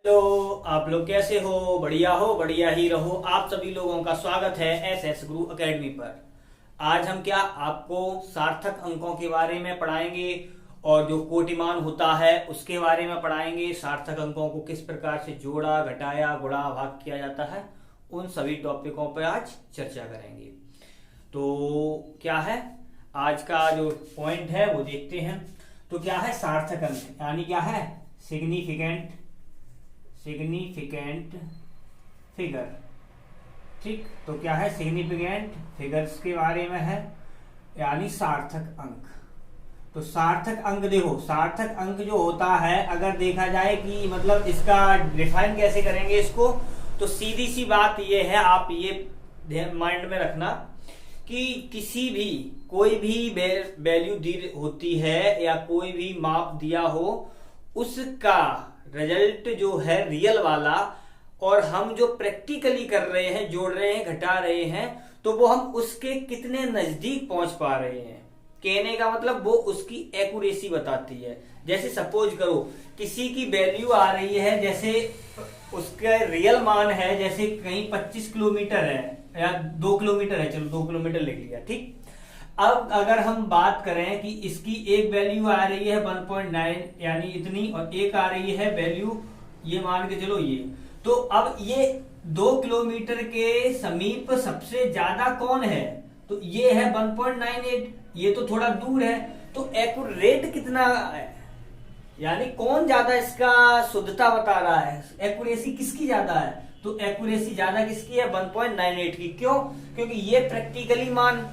Hello, आप लोग कैसे हो? बढ़िया ही रहो। आप सभी लोगों का स्वागत है एस एस गुरु एकेडमी पर। आज हम क्या आपको सार्थक अंकों के बारे में पढ़ाएंगे और जो कोटिमान होता है उसके बारे में पढ़ाएंगे। सार्थक अंकों को किस प्रकार से जोड़ा, घटाया, गुणा, भाग किया जाता है, उन सभी टॉपिकों पर आज चर्चा करेंगे। तो क्या है आज का जो पॉइंट है वो देखते हैं। तो क्या है सार्थक अंक, यानी क्या है सिग्निफिकेंट फिगर। ठीक, तो क्या है सिग्निफिकेंट फिगर्स के बारे में है, यानी सार्थक अंक। तो सार्थक अंक देखो, सार्थक अंक जो होता है अगर देखा जाए कि मतलब इसका डिफाइन कैसे करेंगे इसको, तो सीधी सी बात ये है, आप ये माइंड में रखना कि किसी भी कोई भी वैल्यू दी होती है या कोई भी माप दिया हो, उसका रिजल्ट जो है रियल वाला, और हम जो प्रैक्टिकली कर रहे हैं, जोड़ रहे हैं, घटा रहे हैं, तो वो हम उसके कितने नजदीक पहुंच पा रहे हैं। कहने का मतलब वो उसकी एक्यूरेसी बताती है। जैसे सपोज करो किसी की वैल्यू आ रही है, जैसे उसका रियल मान है, जैसे कहीं 25 किलोमीटर है या 2 किलोमीटर है, चलो 2 किलोमीटर लिख लिया, ठीक। अब अगर हम बात करें कि इसकी एक वैल्यू आ रही है 1.9 यानी इतनी, और एक आ रही है वैल्यू ये मान के चलो ये, तो अब ये 2 किलोमीटर के समीप सबसे ज्यादा कौन है, तो ये है 1.98, ये तो थोड़ा दूर है। तो एक्यूरेट कितना है, यानी कौन ज्यादा इसका शुद्धता बता रहा है, एक्यूरेसी किसकी ज्यादा है, तो एक्यूरेसी ज्यादा किसकी है 1.98 की। क्यों? क्योंकि ये प्रैक्टिकली मान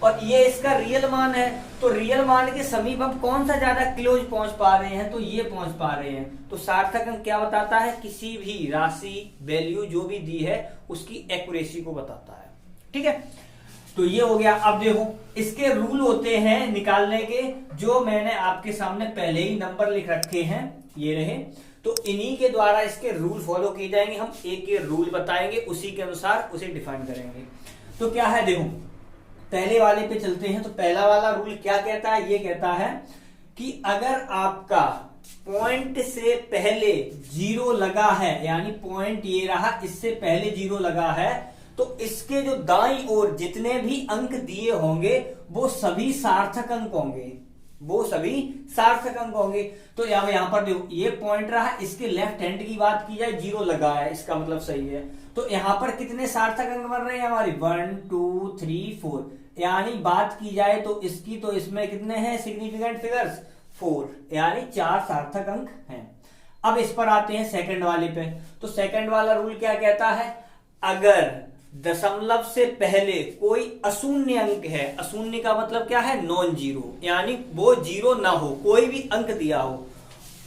और ये इसका रियल मान है, तो रियल मान के समीप हम कौन सा ज्यादा क्लोज पहुंच पा रहे हैं, तो ये पहुंच पा रहे हैं। तो सार्थक अंक क्या बताता है, किसी भी राशि वैल्यू जो भी दी है उसकी एक्यूरेसी को बताता है, ठीक है। तो ये हो गया। अब देखो इसके रूल होते हैं निकालने के, जो मैंने आपके सामने पहले ही नंबर लिख रखे हैं, ये रहे। तो इन्हीं के द्वारा इसके रूल फॉलो किए जाएंगे। हम एक एक रूल बताएंगे, उसी के अनुसार उसे डिफाइन करेंगे। तो क्या है देखो, पहले वाले पे चलते हैं। तो पहला वाला रूल क्या कहता है, ये कहता है कि अगर आपका पॉइंट से पहले जीरो लगा है, यानी पॉइंट ये रहा, इससे पहले जीरो लगा है, तो इसके जो दाईं ओर जितने भी अंक दिए होंगे वो सभी सार्थक अंक होंगे, वो सभी सार्थक अंक होंगे। तो यहां पर देखो ये पॉइंट रहा, इसके लेफ्ट हैंड की बात की जाए, जीरो लगा है, इसका मतलब सही है। तो यहां पर कितने सार्थक अंक बन रहे हैं हमारी, 1 2 3 4, यानी बात की जाए तो इसकी, तो इसमें कितने हैं सिग्निफिकेंट फिगर्स, 4, यानी 4 सार्थक अंक हैं। अब इस पर आते हैं सेकंड वाले पे। तो सेकंड वाला रूल क्या कहता है, अगर दशमलव से पहले कोई अशून्य अंक है, अशून्य का मतलब क्या है, नॉन जीरो, यानी वो जीरो ना हो, कोई भी अंक दिया हो,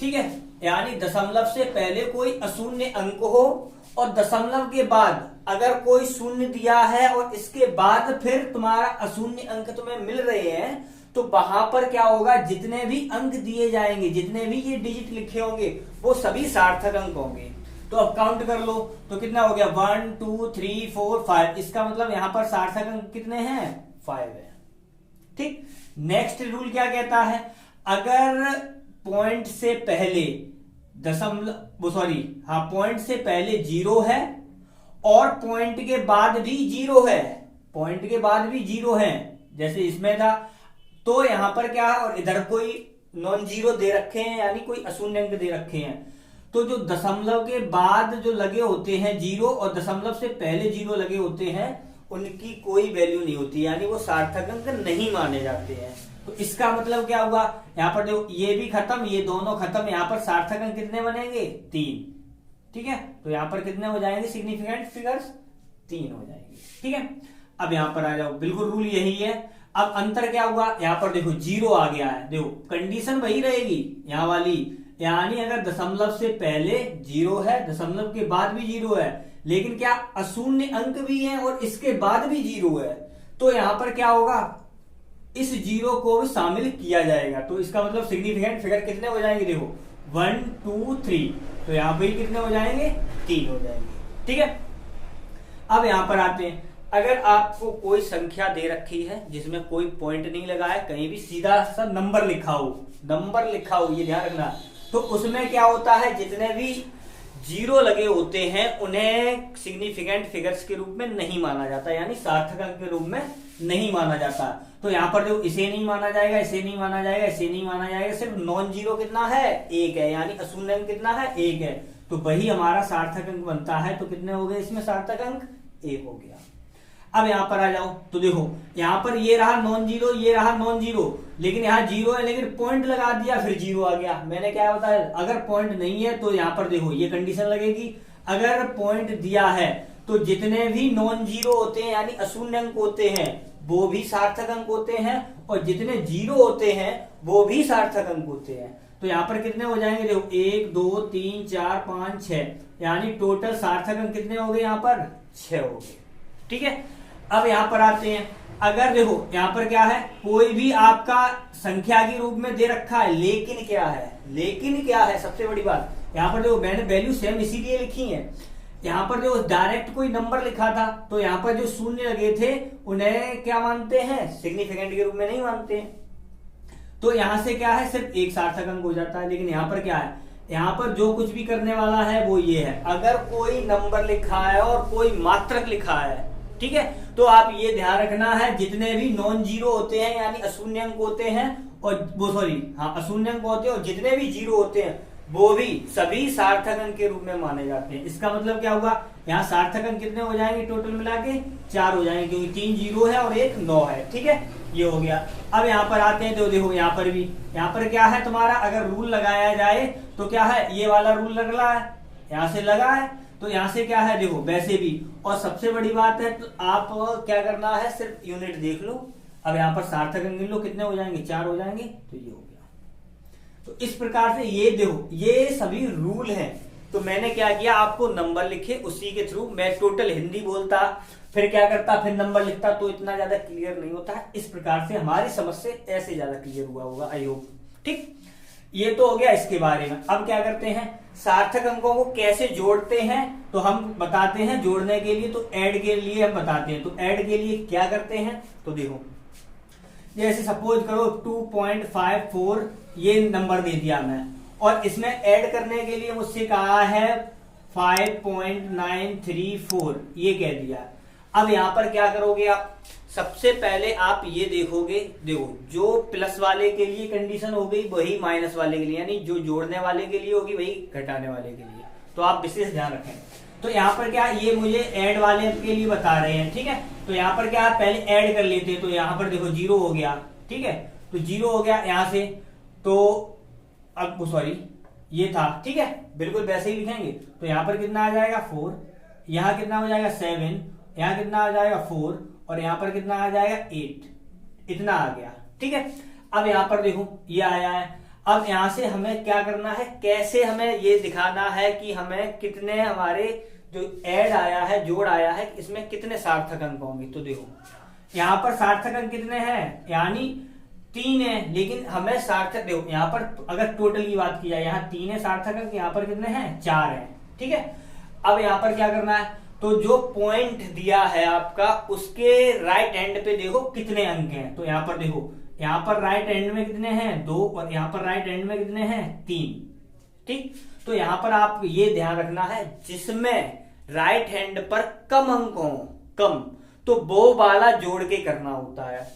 ठीक है, यानी दशमलव से पहले कोई अशून्य अंक हो और दशमलव के बाद अगर कोई शून्य दिया है और इसके बाद फिर तुम्हारा अशून्य अंक तुम्हें मिल रहे हैं, तो वहां पर क्या होगा, जितने भी अंक दिए जाएंगे, जितने भी ये डिजिट लिखे होंगे, वो सभी सार्थक अंक होंगे। तो अब काउंट कर लो, तो कितना हो गया, 1 2 3 4 5, इसका मतलब यहां पर सार्थक अंक कितने हैं, 5 है, ठीक। नेक्स्ट रूल क्या कहता है, अगर पॉइंट से पहले पॉइंट से पहले जीरो है और पॉइंट के बाद भी जीरो है, पॉइंट के बाद भी जीरो है, जैसे इसमें था, तो यहां पर क्या है, और इधर कोई नॉन जीरो दे रखे हैं, यानी कोई अशून्य अंक दे रखे हैं, तो जो दशमलव के बाद जो लगे होते हैं जीरो और दशमलव से पहले जीरो लगे होते हैं, उनकी कोई वैल्यू नहीं होती, यानी वो सार्थक अंक नहीं माने जाते हैं। तो इसका मतलब क्या हुआ, यहां पर देखो ये भी खत्म, ये दोनों खत्म, यहां पर सार्थक अंक कितने बनेंगे, 3, ठीक है। तो यहां पर कितने हो जाएंगे सिग्निफिकेंट फिगर्स, 3 हो जाएंगे, ठीक है। अब यहां पर आ जाओ, बिल्कुल रूल यही है। अब अंतर क्या हुआ, यहां पर देखो जीरो आ गया है, देखो कंडीशन वही रहेगी यहां वाली, यानी अगर दशमलव से पहले जीरो है, दशमलव के बाद भी जीरो है, लेकिन क्या अशून्य अंक भी है और इसके बाद भी जीरो है, तो यहां पर क्या होगा, इस जीरो को भी शामिल किया जाएगा। तो इसका मतलब सिग्निफिकेंट फिगर कितने हो जाएंगे, देखो 1 2 3, तो यहां पर कितने हो जाएंगे, 3 हो जाएंगे, ठीक है। अब यहां पर आते हैं, अगर आपको कोई संख्या दे रखी है जिसमें कोई पॉइंट नहीं लगा है, कहीं भी सीधा सा नंबर लिखा हो, ये ध्यान रखना, तो उसमें क्या होता है, जितने भी जीरो लगे होते हैं उन्हें सिग्निफिकेंट फिगर्स के रूप में नहीं माना जाता, यानी सार्थक अंक के रूप में नहीं माना जाता। तो यहाँ पर जो इसे नहीं माना जाएगा, इसे नहीं माना जाएगा, इसे नहीं माना जाएगा, सिर्फ नॉन जीरो कितना है, एक है, यानी अशून्य अंक कितना है, एक है, तो वही हमारा सार्थक अंक बनता है। तो कितने हो गए इसमें सार्थक अंक, एक हो गया। अब यहाँ पर आ जाओ तो देखो यहाँ पर ये रहा नॉन जीरो, ये रहा नॉन जीरो, लेकिन यहाँ जीरो है लेकिन पॉइंट लगा दिया फिर जीरो आ गया। मैंने क्या बताया, अगर पॉइंट नहीं है तो यहाँ पर देखो ये कंडीशन लगेगी, अगर पॉइंट दिया है तो जितने भी नॉन जीरो होते हैं यानी अशून्य अंक होते हैं वो भी सार्थक अंक होते हैं, और जितने जीरो होते हैं वो भी सार्थक अंक होते हैं। तो यहाँ पर कितने हो जाएंगे, देखो 1 2 3 4 5 6, यानी टोटल सार्थक अंक कितने हो गए, यहाँ पर 6 हो गए। ठीक है, अब यहाँ पर आते हैं, अगर देखो यहाँ पर क्या है, कोई भी आपका संख्या के रूप में दे रखा है, लेकिन क्या है, लेकिन क्या है सबसे बड़ी बात, यहाँ पर देखो मैंने वैल्यू सेम इसीलिए लिखी है, यहाँ पर जो डायरेक्ट कोई नंबर लिखा था तो यहाँ पर जो शून्य लगे थे उन्हें क्या मानते हैं, सिग्निफिकेंट के रूप में नहीं मानते हैं। तो यहां से क्या है, सिर्फ एक सार्थक अंक हो जाता है। लेकिन यहाँ पर क्या है, यहाँ पर जो कुछ भी करने वाला है वो ये है, अगर कोई नंबर लिखा है और कोई मात्रक लिखा है, ठीक है, तो आप ये ध्यान रखना है जितने भी नॉन जीरो होते हैं यानी अशून्य अंक होते हैं, और वो अशून्य अंक होते हैं, और जितने भी जीरो होते हैं वो भी सभी सार्थक अंक के रूप में माने जाते हैं। इसका मतलब क्या होगा, यहाँ सार्थक अंक कितने हो जाएंगे, टोटल मिला के 4 हो जाएंगे, क्योंकि 3 जीरो है और 1 9 है। ठीक है, ये हो गया। अब यहाँ पर आते हैं तो देखो यहाँ पर भी, यहाँ पर क्या है तुम्हारा, अगर रूल लगाया जाए तो क्या है, ये वाला रूल लग रहा है, यहाँ से लगा है, तो यहाँ से क्या है देखो वैसे भी। और सबसे बड़ी बात है, तो आप क्या करना है, सिर्फ यूनिट देख लो। अब यहाँ पर सार्थक अंक गिन लो, कितने हो जाएंगे, 4 हो जाएंगे, तो ये हो गया। तो इस प्रकार से ये देखो ये सभी रूल हैं। तो मैंने क्या किया, आपको नंबर लिखे उसी के थ्रू, मैं टोटल हिंदी बोलता फिर क्या करता, फिर नंबर लिखता तो इतना ज्यादा क्लियर नहीं होता है। इस प्रकार से हमारी समझ से ऐसे ज्यादा क्लियर हुआ होगा, आई होप। ठीक, ये तो हो गया इसके बारे में। अब क्या करते हैं, सार्थक अंकों को कैसे जोड़ते हैं, तो हम बताते हैं जोड़ने के लिए, तो ऐड के लिए हम बताते हैं। तो ऐड के लिए क्या करते हैं, तो देखो जैसे सपोज करो 2.54 ये नंबर दे दिया मैं, और इसमें ऐड करने के लिए मुझसे कहा है 5.934 ये कह दिया। अब यहां पर क्या करोगे आप, सबसे पहले आप ये देखोगे, देखो जो प्लस वाले के लिए कंडीशन हो गई वही माइनस वाले के लिए, यानी जो जोड़ने वाले के लिए होगी वही घटाने वाले के लिए। तो आप विशेष ध्यान रखें। तो यहाँ पर क्या, ये मुझे ऐड वाले के लिए बता रहे हैं, ठीक है। तो यहाँ पर क्या, पहले ऐड कर लेते हैं। तो यहाँ पर देखो 0 हो गया, ठीक है, तो 0 हो गया यहाँ से। तो अब सॉरी ये था, ठीक है, बिल्कुल वैसे ही लिखेंगे। तो यहाँ पर कितना आ जाएगा 4, यहाँ कितना हो जाएगा 7, यहाँ कितना आ जाएगा 4, और यहाँ पर कितना आ जाएगा 8, इतना आ गया, ठीक है। अब यहाँ पर देखो ये आया है। अब यहां से हमें क्या करना है, कैसे हमें ये दिखाना है कि हमें कितने, हमारे जो ऐड आया है, जोड़ आया है, इसमें कितने सार्थक अंक होंगे। तो देखो यहाँ पर सार्थक अंक कितने हैं, यानी 3 है, लेकिन हमें सार्थक, देखो यहाँ पर अगर टोटल की बात की जाए, यहाँ 3 है सार्थक अंक, यहाँ पर कितने हैं 4 है, ठीक है। अब यहाँ पर क्या करना है, तो जो पॉइंट दिया है आपका उसके राइट हैंड पे देखो कितने अंक हैं। तो यहाँ पर देखो, यहाँ पर राइट हैंड में कितने हैं 2, और यहाँ पर राइट हैंड में कितने हैं 3, ठीक। तो यहाँ पर आप ये ध्यान रखना है, जिसमें राइट हैंड पर कम अंक हो, कम, तो वो वाला जोड़ के करना होता है,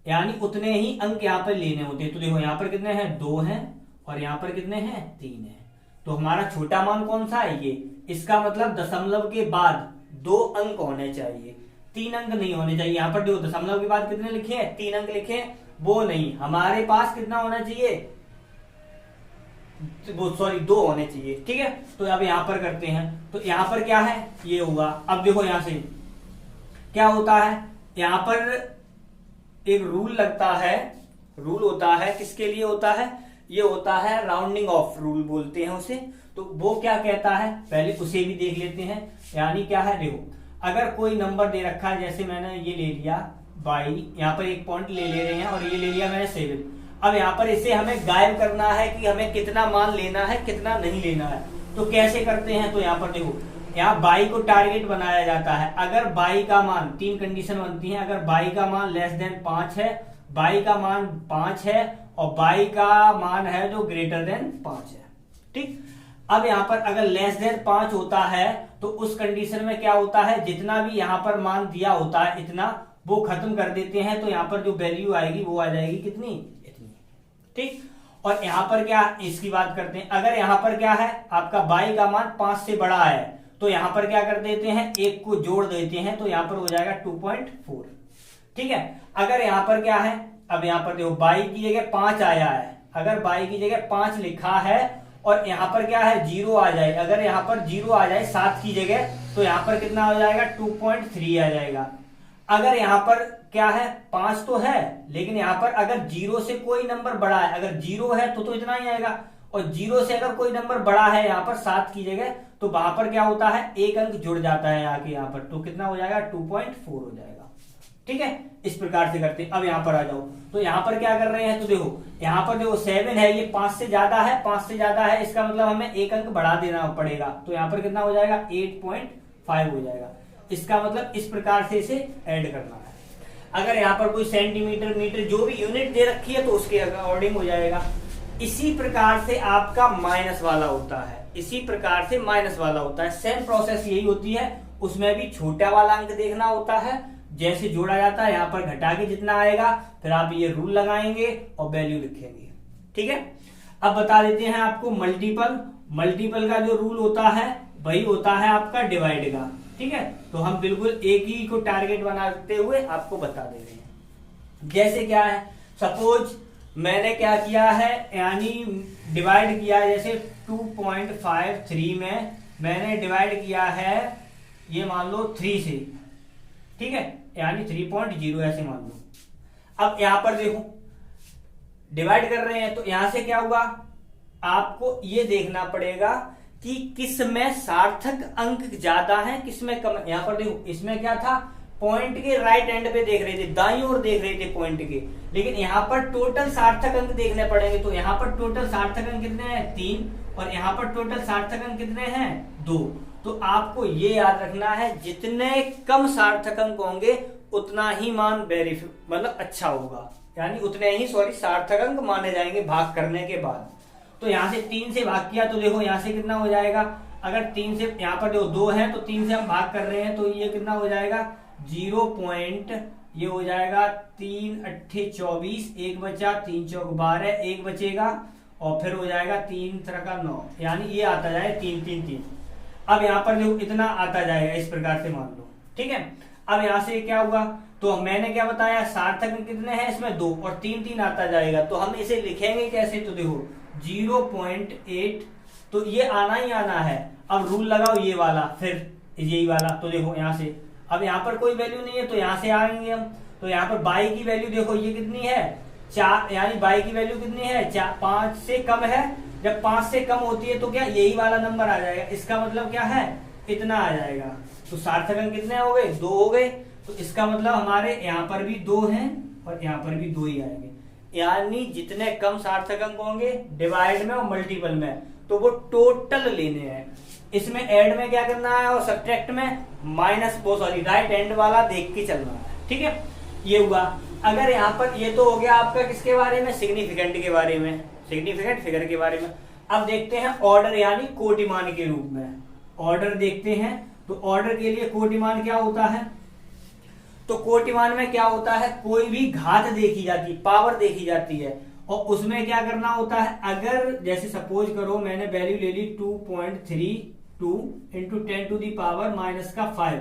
यानी उतने ही अंक यहाँ पर लेने होते हैं। तो देखो यहाँ पर कितने हैं 2 हैं, और यहाँ पर कितने हैं 3 हैं। तो हमारा छोटा मान कौन सा है ये, इसका मतलब दशमलव के बाद 2 अंक होने चाहिए, 3 अंक नहीं होने चाहिए। यहाँ पर देखो दशमलव के बाद कितने लिखे हैं, 3 अंक लिखे हैं, वो नहीं, हमारे पास कितना होना चाहिए, वो सॉरी 2 होने चाहिए, ठीक है। तो अब यहाँ पर करते हैं, तो यहाँ पर क्या है ये होगा। अब देखो यहाँ से क्या होता है, यहाँ पर एक रूल लगता है, रूल होता है, किसके लिए होता है, ये होता है राउंडिंग ऑफ रूल बोलते हैं उसे। तो वो क्या कहता है, पहले उसे भी देख लेते हैं। यानी क्या है, देखो अगर कोई नंबर दे रखा है, जैसे मैंने ये ले लिया 22, यहाँ पर एक पॉइंट ले रहे हैं, और ये ले लिया मैंने 7। अब यहाँ पर इसे हमें गायब करना है कि हमें कितना मान लेना है, कितना नहीं लेना है। तो कैसे करते हैं, तो यहाँ पर देखो, यहाँ 22 को टारगेट बनाया जाता है। अगर 22 का मान, 3 कंडीशन बनती है, अगर 22 का मान लेस देन 5 है, 22 का मान 5 है, और 22 का मान है जो ग्रेटर देन 5 है, ठीक। अब यहाँ पर अगर लेस देन 5 होता है तो उस कंडीशन में क्या होता है, जितना भी यहाँ पर मान दिया होता है इतना वो खत्म कर देते हैं, तो यहाँ पर जो वैल्यू आएगी वो आ जाएगी कितनी, इतनी। ठीक, और यहाँ पर क्या, इसकी बात करते हैं। अगर यहाँ पर क्या है, आपका y का मान 5 से बड़ा है तो यहाँ पर क्या कर देते हैं, एक को जोड़ देते हैं, तो यहाँ पर हो जाएगा 2.4। ठीक है, अगर यहाँ पर क्या है, अब यहाँ पर देखो y की जगह 5 आया है, अगर y की जगह 5 लिखा है और यहाँ पर क्या है 0 आ जाए, अगर यहाँ पर 0 आ जाए 7 की जगह, तो यहाँ पर कितना हो जाएगा 2.3 आ जाएगा। अगर यहाँ पर क्या है 5 तो है, लेकिन यहाँ पर अगर 0 से कोई नंबर बड़ा है, अगर 0 है तो इतना ही आएगा, और 0 से अगर कोई नंबर बड़ा है यहाँ पर 7 की जगह, तो वहां पर क्या होता है, एक अंक जुड़ जाता है आके यहाँ पर, तो कितना हो जाएगा 2.4 हो जाएगा। ठीक है, इस प्रकार से करते हैं। अब यहाँ पर आ जाओ, तो यहाँ पर क्या कर रहे हैं, तो देखो यहाँ पर देखो 7 है, ये 5 से ज्यादा है, 5 से ज्यादा है, इसका मतलब हमें एक अंक बढ़ा देना पड़ेगा, तो यहाँ पर कितना हो जाएगा 8.5 हो जाएगा। इसका मतलब इस प्रकार से इसे ऐड करना है। अगर यहाँ पर कोई सेंटीमीटर, मीटर, जो भी यूनिट दे रखी है तो उसके अकॉर्डिंग हो जाएगा। इसी प्रकार से आपका माइनस वाला होता है, इसी प्रकार से माइनस वाला होता है, सेम प्रोसेस यही होती है। उसमें भी छोटा वाला अंक देखना होता है, जैसे जोड़ा जाता है, यहाँ पर घटा के जितना आएगा फिर आप ये रूल लगाएंगे और वैल्यू लिखेंगे। ठीक है, अब बता देते हैं आपको मल्टीपल। मल्टीपल का जो रूल होता है वही होता है आपका डिवाइड का। ठीक है, तो हम बिल्कुल एक ही को टारगेट बनाते हुए आपको बता दे रहे हैं। जैसे क्या है, सपोज मैंने क्या किया है, यानी डिवाइड किया, जैसे 2.53 में मैंने डिवाइड किया है, ये मान लो 3 से। ठीक है, यानी 3.0 ऐसे मान लो। अब यहां पर देखो डिवाइड कर रहे हैं, तो यहां से क्या हुआ, आपको ये देखना पड़ेगा कि किस में सार्थक अंक ज्यादा है, किस में कम है। यहां पर देखो, इसमें क्या था, पॉइंट के राइट एंड पे देख रहे थे, दाईं ओर देख रहे थे पॉइंट के, लेकिन यहाँ पर टोटल सार्थक अंक देखने पड़ेंगे। तो यहाँ पर टोटल सार्थक अंक कितने हैं 3, और यहाँ पर टोटल सार्थक अंक कितने हैं 2। तो आपको ये याद रखना है, जितने कम सार्थक अंक होंगे उतना ही मान मतलब अच्छा होगा, यानी उतने ही सार्थक अंक माने जाएंगे भाग करने के बाद। तो यहाँ से 3 से भाग किया, तो देखो यहाँ से कितना हो जाएगा, अगर 3 से, यहाँ पर जो 2 है तो 3 से हम भाग कर रहे हैं, तो ये कितना हो जाएगा 0. ये हो जाएगा 3 8 24, 1 बचा, 3 चौक 12, 1 बचेगा, और फिर हो जाएगा 3 3 9, यानी ये आता जाए 3 3 3। अब यहाँ पर देखो इतना आता जाएगा, इस प्रकार से मान लो। ठीक है, अब यहाँ से क्या हुआ, तो मैंने क्या बताया, सार्थक कितने हैं इसमें 2, और 3 3 आता जाएगा, तो हम इसे लिखेंगे कैसे, तो देखो 0.8, तो ये आना ही आना है। अब रूल लगाओ ये वाला, फिर यही वाला, तो देखो यहाँ से, अब यहाँ पर कोई वैल्यू नहीं है तो यहाँ से आएंगे हम, तो यहाँ पर y की वैल्यू देखो ये कितनी है 4, यानी y की वैल्यू कितनी है 4, 5 से कम है। जब 5 से कम होती है तो क्या यही वाला नंबर आ जाएगा, इसका मतलब क्या है इतना आ जाएगा। तो सार्थक अंक कितने हो गए 2 हो गए, तो इसका मतलब हमारे यहाँ पर भी 2 हैं और यहाँ पर भी 2 ही आएंगे। यानी जितने कम सार्थक अंक होंगे डिवाइड में और मल्टीपल में, तो वो टोटल लेने हैं। इसमें ऐड में क्या करना है और सब्ट्रैक्ट में राइट हैंड वाला देख के चलना है। ठीक है, ये हुआ। अगर यहाँ पर ये तो हो गया आपका किसके बारे में, सिग्निफिकेंट के बारे में, सिग्निफिकेंट फिगर के बारे में। अब देखते हैं ऑर्डर यानी कोटिमान के रूप में ऑर्डर देखते हैं। तो ऑर्डर के लिए कोटिमान क्या होता है, तो कोटिमान में क्या होता है, कोई भी घात देखी जाती, पावर देखी जाती है, और उसमें क्या करना होता है, अगर जैसे सपोज करो मैंने वैल्यू ले ली 2.32 इंटू 10 टू दी पावर -5,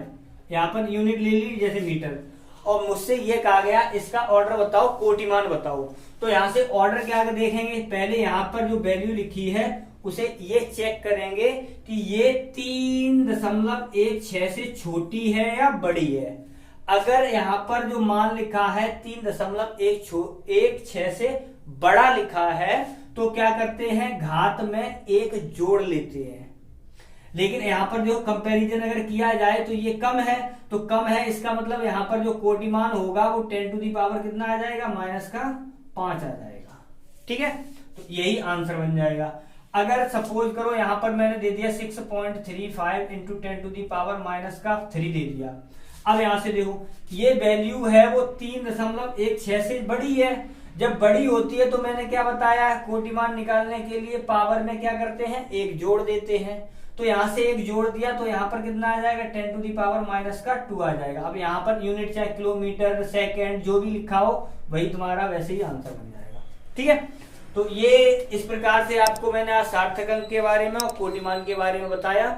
यहाँ पर यूनिट ले ली जैसे मीटर, और मुझसे ये कहा गया इसका ऑर्डर बताओ, कोटिमान बताओ। तो यहाँ से ऑर्डर क्या देखेंगे, पहले यहाँ पर जो वैल्यू लिखी है उसे ये चेक करेंगे कि ये 3.16 से छोटी है या बड़ी है। अगर यहाँ पर जो मान लिखा है 3.16 से बड़ा लिखा है, तो क्या करते हैं घात में 1 जोड़ लेते हैं। लेकिन यहाँ पर जो कंपैरिजन अगर किया जाए तो ये कम है, तो कम है इसका मतलब यहाँ पर जो कोटिमान होगा वो 10 टू दी पावर कितना आ जाएगा, -5 आ जाएगा। ठीक है, तो यही आंसर बन जाएगा। अगर सपोज करो यहाँ पर मैंने दे दिया 6.35 इंटू 10 टू दी पावर -3 दे दिया। अब यहां से देखो ये वैल्यू है वो 3.16 से बड़ी है, जब बड़ी होती है तो मैंने क्या बताया, कोटि मान निकालने के लिए पावर में क्या करते हैं, एक जोड़ देते हैं। तो यहां से एक जोड़ दिया तो यहाँ पर कितना आ जाएगा, 10 टू दी पावर -2 आ जाएगा। अब यहाँ पर यूनिट चाहे किलोमीटर, सेकेंड, जो भी लिखा हो वही तुम्हारा वैसे ही आंसर बन जाएगा। ठीक है, तो ये इस प्रकार से आपको मैंने आज सार्थक अंक के बारे में और कोटि मान के बारे में बताया।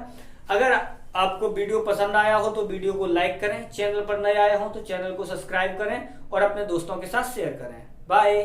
अगर आपको वीडियो पसंद आया हो तो वीडियो को लाइक करें, चैनल पर नए आए हो तो चैनल को सब्सक्राइब करें और अपने दोस्तों के साथ शेयर करें। बाय।